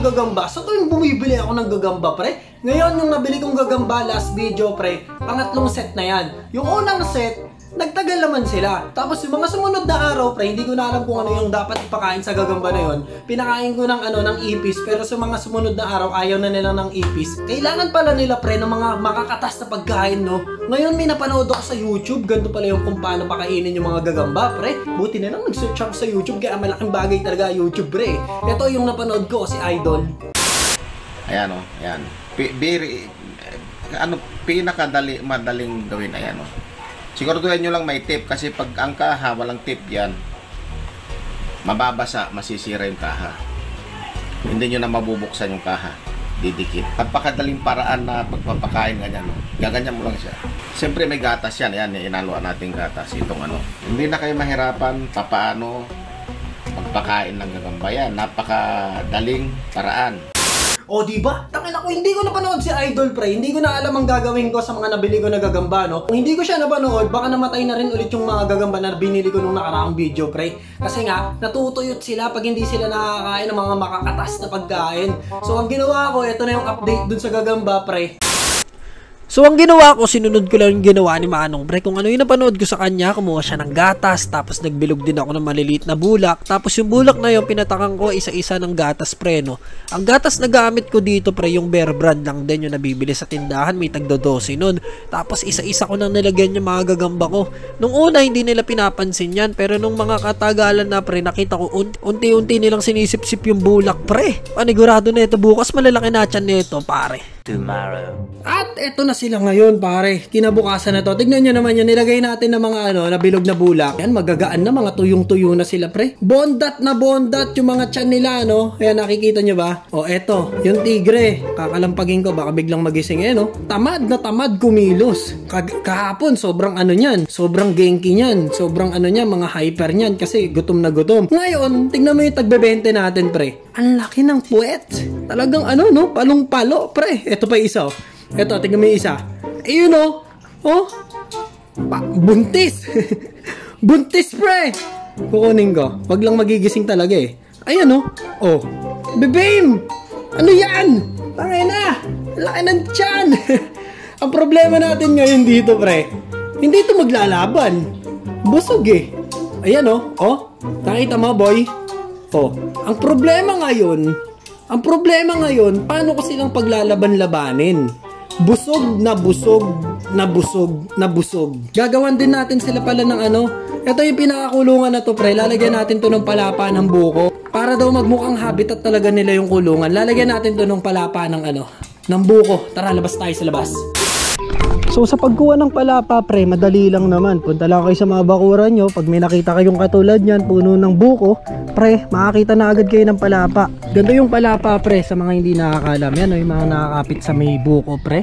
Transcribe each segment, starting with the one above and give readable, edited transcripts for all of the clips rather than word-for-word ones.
ng gagamba, sa tuwing bumibili ako ng gagamba, pre. Ngayon, yung nabili kong gagamba last video, pre, pangatlong set na yan. Yung unang set, nagtagal naman sila. Tapos yung mga sumunod na araw, pre, hindi ko na alam kung ano yung dapat ipakain sa gagamba na yon. Pinakain ko ng ipis, pero sa mga sumunod na araw, ayaw na nila ng ipis. Kailangan pala nila, pre, ng mga makakatas na pagkain, no? Ngayon may napanood ako sa YouTube, ganito pala yung kung paano pakainin yung mga gagamba, pre. Buti na lang nag-search ako sa YouTube, kaya malaking bagay talaga YouTube, pre. Ito yung napanood ko, si Idol. Ayan o, ayan. Madaling gawin, ayan o. Siguraduhin nyo lang may tip kasi pag ang kaha walang tip yan, mababasa, masisira yung kaha. Hindi nyo na mabubuksan yung kaha, didikit. Napakadaling paraan na pagpapakain ganyan, no? Gaganyan mo lang siya. Siyempre may gatas yan, ayan, inaluan natin gatas itong ano. Hindi na kayo mahirapan paano pagpakain ng gagamba yan. Napakadaling paraan. O diba? Tangin ako, hindi ko napanood si Idol, pre. Hindi ko na alam ang gagawin ko sa mga nabili ko na gagamba, no? Kung hindi ko siya napanood, baka namatay na rin ulit yung mga gagamba na binili ko nung nakaraang video, pre. Kasi nga, natutuyot sila pag hindi sila nakakain ng mga makakatas na pagkain. So, ang ginawa ko, ito na yung update dun sa gagamba, pre. So, ang ginawa ko, sinunod ko lang yung ginawa ni Manong, pre. Kung ano yung napanood ko sa kanya, kumuha siya ng gatas, tapos nagbilog din ako ng maliliit na bulak. Tapos yung bulak na yun, pinatakan ko isa-isa ng gatas, pre, no? Ang gatas na gamit ko dito, pre, yung Bear Brand lang din yung nabibili sa tindahan, may tagdo-12 nun. Tapos isa-isa ko nang nilagyan yung mga gagamba ko. Nung una, hindi nila pinapansin yan, pero nung mga katagalan na, pre, nakita ko, unti-unti nilang sinisip-sip yung bulak, pre. Panigurado na ito, bukas malalaki na tiyan nito, pare. Tomorrow. At eto na sila ngayon, pare. Kinabukasan na to. Tignan nyo naman yan. Nilagay natin ng mga nabilog na bulak. Yan, magagaan na. Mga tuyong-tuyo na sila, pre. Bondat na bondat yung mga tiyan nila, no? Ayan, nakikita nyo ba? O, eto. Yung tigre. Kakalampagin ko. Baka biglang magising, no? Tamad na tamad kumilos. Kahapon, sobrang niyan. Sobrang genki niyan. Sobrang niyan, mga hyper niyan. Kasi gutom na gutom. Ngayon, tignan mo yung tagbebente natin, pre. Ang laki ng puwet. Talagang no? Palong-palo, pre. Ito pa isa, oh. Ito, tingnan mo yung isa. Ayun, oh. Oh. Buntis. Buntis, pre. Kukunin ko. Wag lang magigising talaga, eh. Ayan, oh. Oh. Bebame. Ano yan? Tangay na. Laki ng tiyan. Ang problema natin ngayon dito, pre. Hindi ito maglalaban. Busog, eh. Ayan, oh. Oh. Nakita mo, boy? Oh. Ang problema ngayon, paano ko silang paglalaban-labanin? Busog na busog na busog na busog. Gagawan din natin sila pala ng ito yung pinakakulungan na to, pre. Lalagyan natin to ng palapa ng buko. Para daw magmukhang habitat talaga nila yung kulungan. Lalagyan natin to ng palapa ng ng buko. Tara, labas tayo sa labas. So sa pagkuha ng palapa, pre, madali lang naman. Punta lang kayo sa mga bakuran nyo. Pag may nakita kayong katulad nyan, puno ng buko, pre, makakita na agad kayo ng palapa. Ganda yung palapa, pre, sa mga hindi nakakalam. Yan, yung mga nakakapit sa may buko, pre.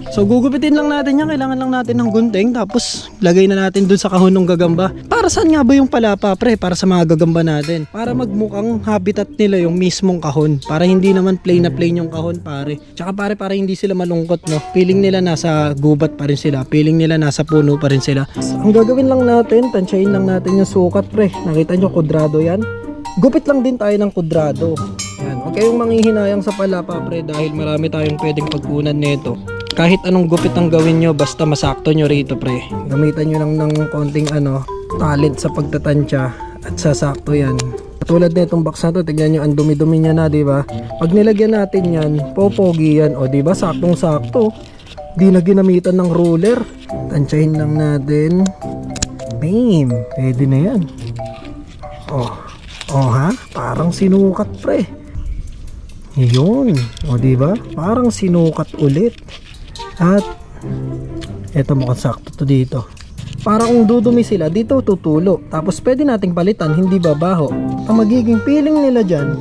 So gugupitin lang natin yan. Kailangan lang natin ng gunting. Tapos lagay na natin dun sa kahon ng gagamba. Para saan nga ba yung palapa, pre? Para sa mga gagamba natin. Para magmukhang habitat nila yung mismong kahon. Para hindi naman plain na plain yung kahon, pare. Tsaka pare, para hindi sila malungkot, no? Feeling nila nasa gubat pa rin sila. Feeling nila nasa puno pa rin sila. Ang gagawin lang natin, tansyahin lang natin yung sukat, pre. Nakita nyo, kudrado yan. Gupit lang din tayo ng kudrado. Yan. Huwag kayong manghihinayang sa palapa, pre, dahil marami tayong pwedeng pagkunan nito. Kahit anong gupit ang gawin nyo, basta masakto nyo rito, pre. Gamitan nyo lang ng konting talent sa pagtatansya at sasakto yan. Katulad na itong box na to, tignan nyo, ang dumi-dumi nya na, diba? Pag nilagyan natin yan, popogi yan, o diba? Saktong-sakto. Di na ginamitan ng ruler. Tansyahin lang natin. Bam! Pwede na yan. Oh ha? Parang sinukat, pre. Yun. O diba? Parang sinukat ulit. At eto, mukhang sakto to dito. Para kung dudumi sila, dito tutulo. Tapos pwede nating palitan, hindi babaho. Ang magiging feeling nila dyan,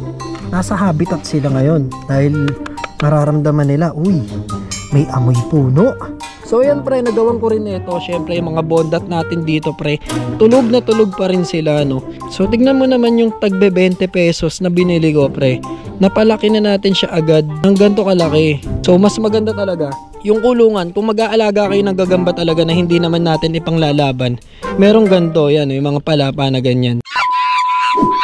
nasa habitat sila ngayon. Dahil nararamdaman nila, uy, may amoy puno. So yan, pre, nagawan ko rin ito. Syempre yung mga bondat natin dito, pre, tulog na tulog pa rin sila, no? So tignan mo naman yung tagbe 20 pesos na binili ko, pre. Napalaki na natin siya agad ng ganito kalaki. So mas maganda talaga yung kulungan. Kung mag-aalaga kayo ng gagamba talaga na hindi naman natin ipanglalaban, merong ganito, yan, yung mga palapa na ganyan.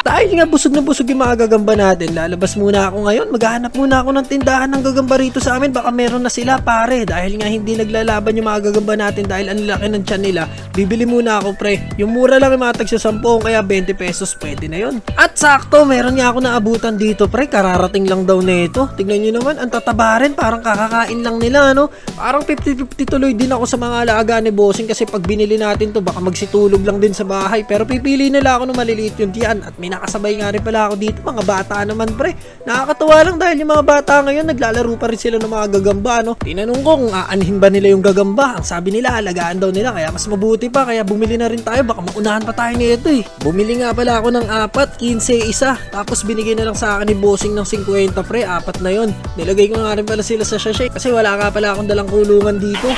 Dahil nga busog na busog yung mga gagamba natin, lalabas muna ako ngayon. Maghahanap muna ako ng tindahan ng gagamba rito sa amin. Baka meron na sila pare. Dahil nga hindi naglalaban yung mga gagamba natin dahil ang laki ng tiyan nila. Bibili muna ako pre. Yung mura lang yung mga tagsa 10 kaya 20 pesos pwede na yun. At sakto, meron nga ako naabutan dito pre. Kararating lang daw nito. Tignan nyo naman, ang tataba rin. Parang kakakain lang nila no. Parang 50-50 tuloy din ako sa mga alaga ni Bossing kasi pag binili natin to baka magsitulog lang din sa bahay. Pero pipili nila ako ng maliliit yung tiyan at may nakasabay nga rin pala ako dito, mga bata naman pre. Nakakatuwa lang dahil yung mga bata ngayon naglalaro pa rin sila ng mga gagamba no. Tinanong ko kung aanhin ba nila yung gagamba. Ang sabi nila alagaan daw nila kaya mas mabuti pa kaya bumili na rin tayo baka maunahan pa tayo nito eh. Bumili nga pala ako ng 4, 15 isa tapos binigay na lang sa akin ni Bossing ng 50 pre, 4 na yon. Nilagay ko nga rin pala sila sa sachet kasi wala ka pala akong dalang kulungan dito.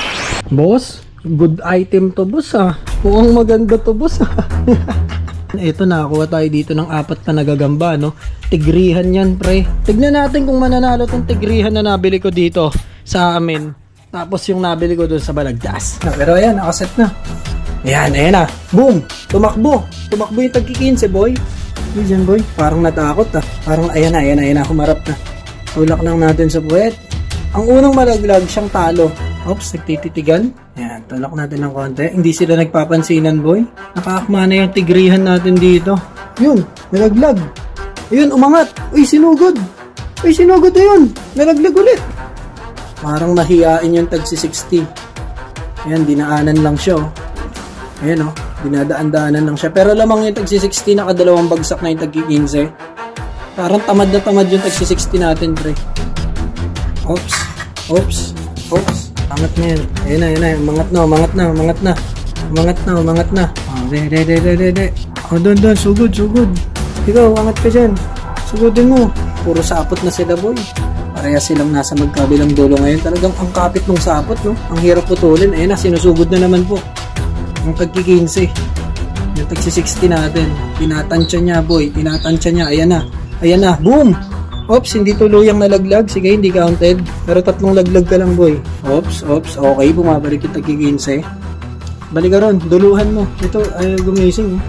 Boss, good item to boss ah. Mukhang maganda to boss ah. Ito nakakuha tayo dito ng 4 na nagagamba no. Tigrihan yan pre. Tignan natin kung mananalo tong tigrihan na nabili ko dito sa amin. Tapos yung nabili ko doon sa Balagtas. Pero ayan, nakaset na. Ayan, ayan na. Boom! Tumakbo. Tumakbo yung tagki-15 boy. Diyan boy. Parang natakot ah. Parang ayan na. Humarap na. Tulak lang natin sa puwet. Ang unang malaglag siyang talo. Oops, nagtititigan. Ayan, tulak natin ng konti. Hindi sila nagpapansinan, boy. Nakakakma na yung tigrihan natin dito. Yun, nalaglag. Ayun, umangat. Uy, sinugod. Uy, sinugod na yun. Nalaglag ulit. Parang mahiyain yung tagsi 60. Ayan, dinaanan lang siya, oh. Ayan, oh. Dinadaan-daanan lang siya. Pero lamang yung tagsi 60, nakadalawang bagsak na yung tagki 15. Parang tamad na tamad yung tagsi 60 natin, pre. Oops. Oops. Oops. Angat na yan. Ayan na. Umangat na. Oh, de. Oh, doon. Sugod. Ikaw, angat ka dyan. Sugudin mo. Puro sapot na sila, boy. Pareha silang nasa magkabilang dulo ngayon. Talagang ang kapit ng sapot, no? Ang hirap putulin. Ayan na, sinusugod na naman po. Ang tagki-15. Yung tagsi-60 natin. Tinatansya niya, boy. Ayan na. Boom! Oops, hindi tuluyang nalaglag. Sige, hindi counted. Pero 3 laglag ka lang, boy. Oops. Okay, bumabalik yung tagki-15. Balik ka ron, duluhan mo. Ito, ay gumising.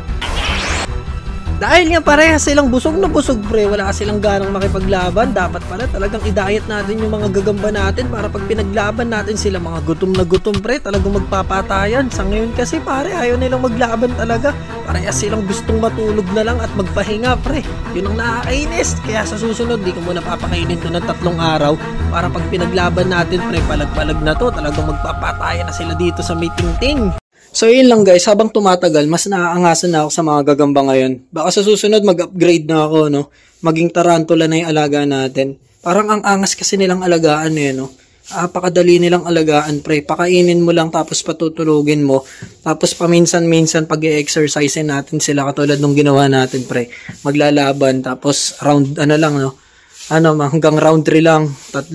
Dahil nga parehas silang busog na busog pre, wala silang ganang makipaglaban. Dapat pala talagang i-diet natin yung mga gagamba natin para pag pinaglaban natin sila mga gutom na gutom pre, talagang magpapatayan. Sa ngayon kasi pare, ayaw nilang maglaban talaga. Parehas silang gustong matulog na lang at magpahinga pre. Yun ang nakakainis. Kaya sa susunod, di ko muna papakainin to ng 3 araw para pag pinaglaban natin pre, palag-palag na to. Talagang magpapatayan na sila dito sa may tingting. So yun lang guys, habang tumatagal, mas naaangasan na ako sa mga gagamba ngayon. Baka sa susunod mag-upgrade na ako, no? Maging tarantula na yung alaga natin. Parang ang angas kasi nilang alagaan eh, no? Pakadali nilang alagaan, pre. Pakainin mo lang tapos patutulugin mo. Tapos paminsan-minsan pag-i-exercise natin sila katulad nung ginawa natin, pre. Maglalaban, tapos round, hanggang round 3 lang, 3.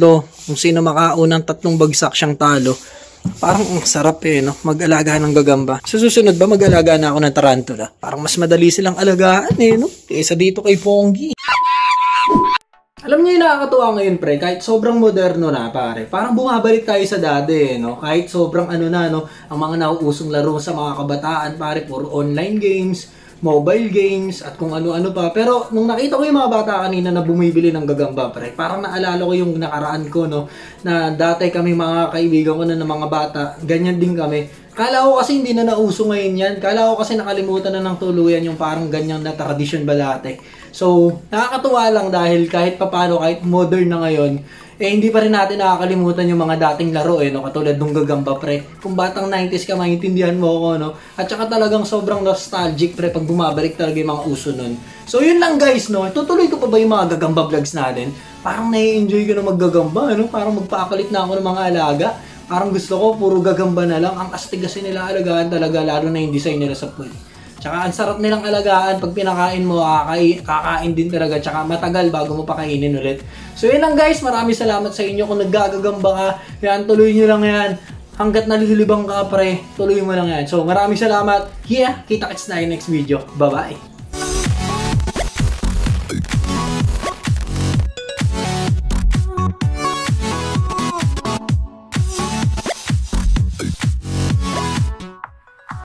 Kung sino makaunang 3 bagsak siyang talo. Parang ang sarap eh, no? Mag-alaga ng gagamba. Sa susunod ba mag-alaga na ako ng tarantula? Parang mas madali silang alagaan eh, no? Kaysa dito kay Pongi. Alam niyo yung nakakatuwa ngayon, pre, kahit sobrang moderno na, pare. Parang bumabalik tayo sa dati, eh, no? Kahit sobrang no? Ang mga nauusong laro sa mga kabataan, pare, puro online games, mobile games, at kung ano-ano pa. Pero nung nakita ko yung mga bata kanina na bumibili ng gagamba, pre, parang naalala ko yung nakaraan ko, no? Na dati kami mga kaibigan ko na ng mga bata, ganyan din kami. Kala ko kasi hindi na nauso ngayon yan. Kala ko kasi nakalimutan na ng tuluyan yung parang ganyan na tradisyon ba dati. So, nakakatuwa lang dahil kahit papano, kahit modern na ngayon, eh hindi pa rin natin nakakalimutan yung mga dating laro eh, no? Katulad nung gagamba, pre. Kung batang 90s ka, maintindihan mo ako, no? At saka talagang sobrang nostalgic, pre, pag bumabalik talaga yung mga uso nun. So yun lang guys, no? Tutuloy ko pa ba yung mga gagamba vlogs natin? Parang nai-enjoy ko na maggagamba, no? Parang magpakalit na ako ng mga alaga. Parang gusto ko, puro gagamba na lang. Ang astig kasi nila alagaan talaga, lalo na yung design nila sa pool. Tsaka ang sarap nilang alagaan, pag pinakain mo, kakain din talaga. Tsaka matagal bago mo pakainin ulit. So yun lang guys, maraming salamat sa inyo. Kung naggagagamba ka, yan, tuloy nyo lang yan. Hanggat nalilibang ka, pre, tuloy mo lang yan. So maraming salamat. Yeah, kita-kits na yung next video. Bye-bye.